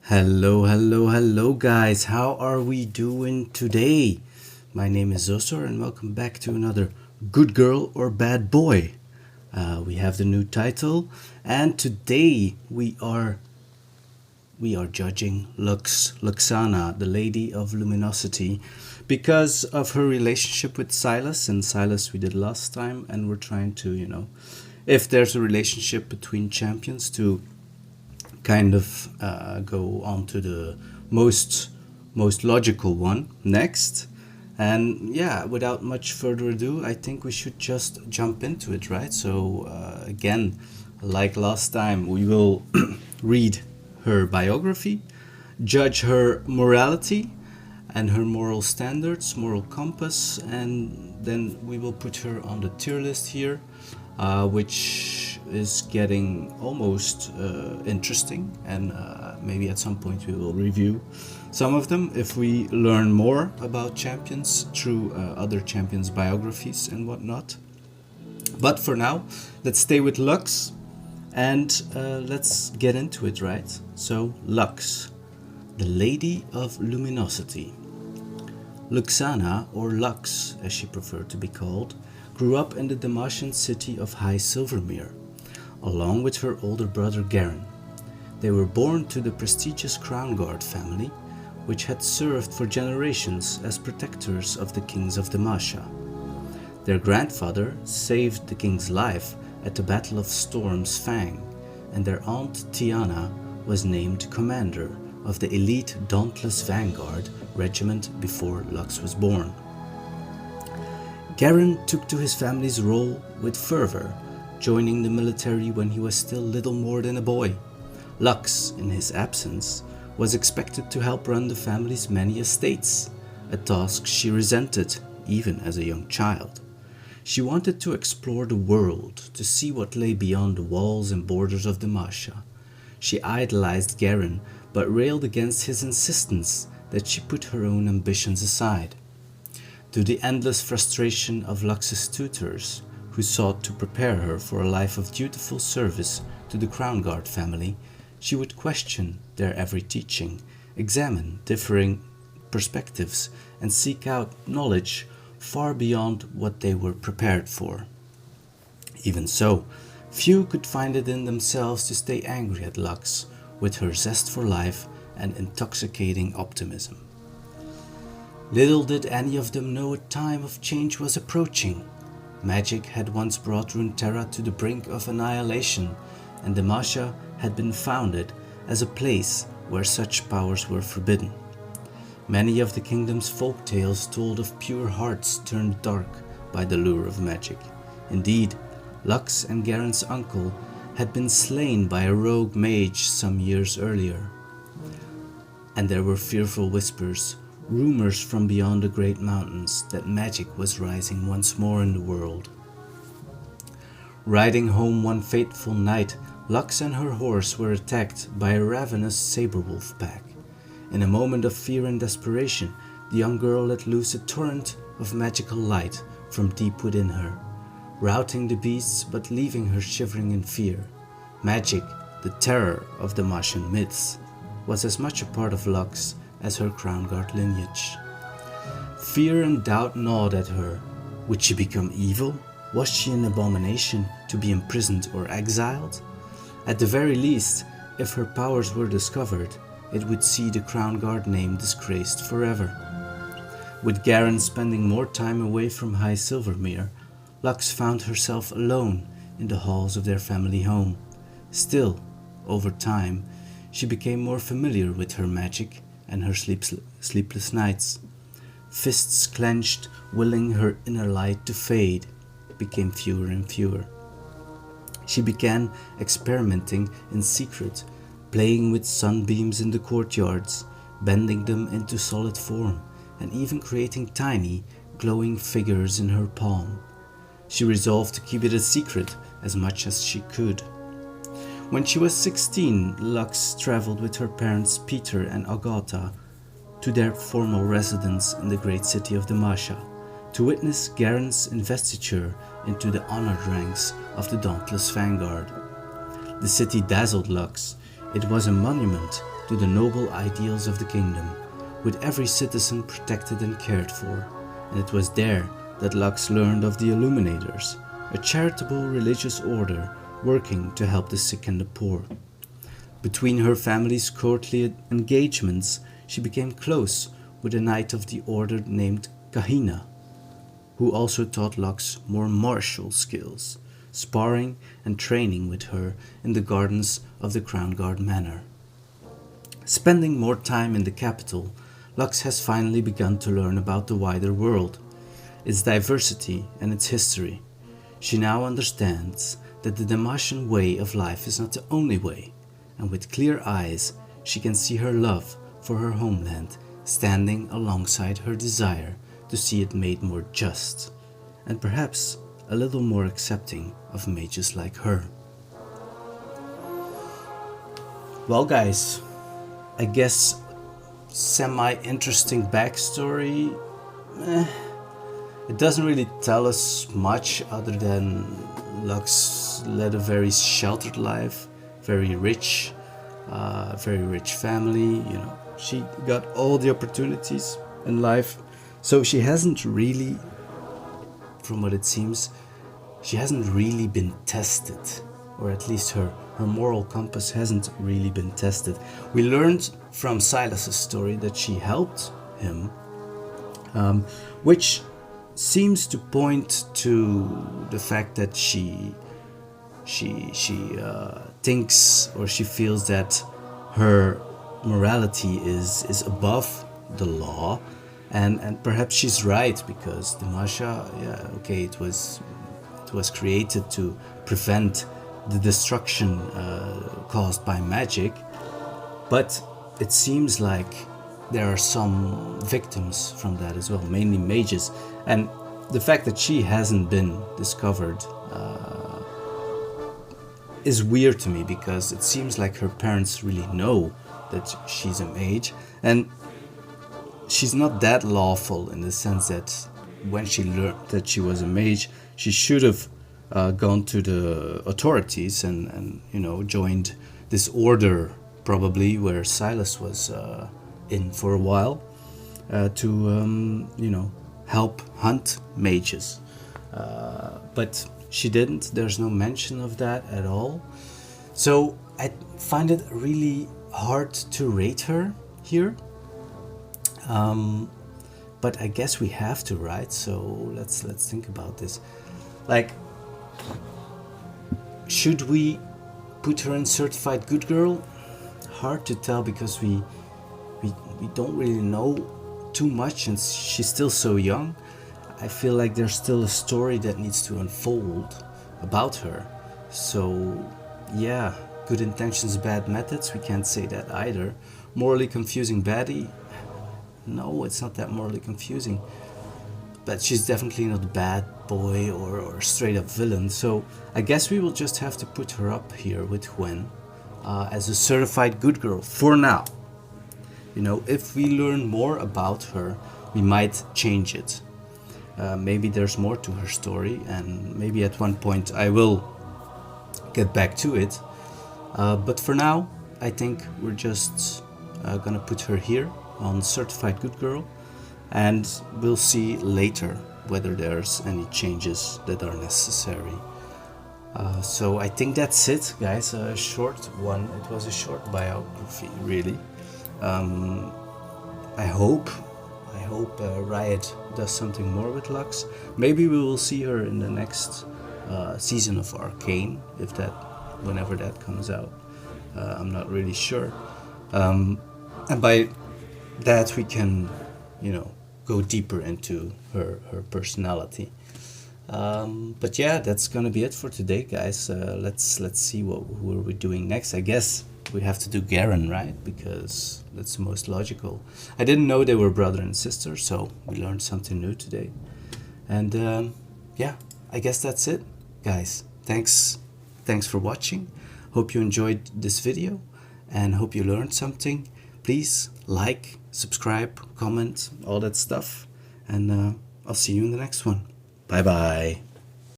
Hello, guys. How are we doing today? My name is Zosor, and welcome back to another Good Girl or Bad Boy. We have the new title, and today we are judging Luxanna, the Lady of Luminosity, because of her relationship with Silas. And Silas we did last time, and we're trying to, if there's a relationship between champions, to kind of go on to the most logical one next. And yeah, without much further ado, I think we should just jump into it, right? So again, like last time, we will read her biography, judge her morality and her moral standards, moral compass, and then we will put her on the tier list here, which is getting almost interesting, and maybe at some point we will review some of them if we learn more about champions through other champions' biographies and whatnot. But for now, let's stay with Lux and let's get into it, right? So, Lux, the Lady of Luminosity. Luxanna, or Lux as she preferred to be called, grew up in the Demacian city of High Silvermere, along with her older brother Garen. They were born to the prestigious Crownguard family, which had served for generations as protectors of the kings of Demacia. Their grandfather saved the king's life at the Battle of Storm's Fang, and their aunt Tiana was named commander of the elite Dauntless Vanguard regiment before Lux was born. Garen took to his family's role with fervor, joining the military when he was still little more than a boy. Lux, in his absence, was expected to help run the family's many estates, a task she resented even as a young child. She wanted to explore the world, to see what lay beyond the walls and borders of Demacia. She idolized Garen, but railed against his insistence that she put her own ambitions aside. To the endless frustration of Lux's tutors, who sought to prepare her for a life of dutiful service to the Crownguard family, she would question their every teaching, examine differing perspectives, and seek out knowledge far beyond what they were prepared for. Even so, few could find it in themselves to stay angry at Lux, with her zest for life and intoxicating optimism. Little did any of them know a time of change was approaching. Magic had once brought Runeterra to the brink of annihilation, and Demacia had been founded as a place where such powers were forbidden. Many of the kingdom's folk tales told of pure hearts turned dark by the lure of magic. Indeed, Lux and Garen's uncle had been slain by a rogue mage some years earlier. And there were fearful whispers, rumors from beyond the great mountains, that magic was rising once more in the world. Riding home one fateful night, Lux and her horse were attacked by a ravenous saber-wolf pack. In a moment of fear and desperation, the young girl let loose a torrent of magical light from deep within her, routing the beasts but leaving her shivering in fear. Magic, the terror of the Demacian myths, was as much a part of Lux as her Crownguard lineage. Fear and doubt gnawed at her. Would she become evil? Was she an abomination to be imprisoned or exiled? At the very least, if her powers were discovered, it would see the Crownguard name disgraced forever. With Garen spending more time away from High Silvermere, Lux found herself alone in the halls of their family home. Still, over time, she became more familiar with her magic and her sleepless nights. Fists clenched, willing her inner light to fade, became fewer and fewer. She began experimenting in secret, playing with sunbeams in the courtyards, bending them into solid form, and even creating tiny, glowing figures in her palm. She resolved to keep it a secret as much as she could. When she was 16, Lux traveled with her parents Peter and Agatha to their formal residence in the great city of Demacia to witness Garen's investiture into the honored ranks of the Dauntless Vanguard. The city dazzled Lux. It was a monument to the noble ideals of the kingdom, with every citizen protected and cared for. And it was there that Lux learned of the Illuminators, a charitable religious order working to help the sick and the poor. Between her family's courtly engagements, she became close with a knight of the order named Kahina, who also taught Lux more martial skills, sparring and training with her in the gardens of the Crownguard Manor. Spending more time in the capital, Lux has finally begun to learn about the wider world, its diversity and its history. She now understands that the Demacian way of life is not the only way, and with clear eyes she can see her love for her homeland standing alongside her desire to see it made more just, and perhaps a little more accepting of mages like her. Well guys, I guess semi-interesting backstory. It doesn't really tell us much other than Lux led a very sheltered life, very rich family, you know. She got all the opportunities in life, so she hasn't really, from what it seems, she hasn't really been tested, or at least her moral compass hasn't really been tested. We learned from Silas's story that she helped him, which seems to point to the fact that she thinks, or she feels that her morality is above the law, and perhaps she's right, because Demacia, yeah, okay, it was created to prevent the destruction caused by magic, but it seems like there are some victims from that as well, mainly mages, and the fact that she hasn't been discovered is weird to me, because it seems like her parents really know that she's a mage, and she's not that lawful in the sense that when she learned that she was a mage, she should have gone to the authorities and you know, joined this order, probably where Silas was in for a while, to you know, help hunt mages, but she didn't. There's no mention of that at all, so I find it really hard to rate her here, but I guess we have to, right? So let's think about this. Like, should we put her in certified good girl? Hard to tell, because we don't really know too much, and she's still so young. I feel like there's still a story that needs to unfold about her. So yeah, good intentions, bad methods, we can't say that either. Morally confusing baddie? No, it's not that morally confusing. But she's definitely not a bad boy or straight up villain. So I guess we will just have to put her up here with Gwen as a certified good girl for now. You know, if we learn more about her, we might change it. Maybe there's more to her story, and maybe at one point I will get back to it. But for now, I think we're just gonna put her here on certified good girl, and we'll see later whether there's any changes that are necessary. So I think that's it, guys. A short one. It was a short biography, really. I hope Riot does something more with Lux. Maybe we will see her in the next season of Arcane, whenever that comes out. I'm not really sure. And by that we can, you know, go deeper into her personality. But yeah, that's gonna be it for today, guys. Let's see who are we doing next. I guess we have to do Garen, right? Because that's the most logical. I didn't know they were brother and sister, so we learned something new today. And yeah, I guess that's it, guys. Thanks for watching. Hope you enjoyed this video and hope you learned something. Please like, subscribe, comment, all that stuff. And I'll see you in the next one. Bye bye.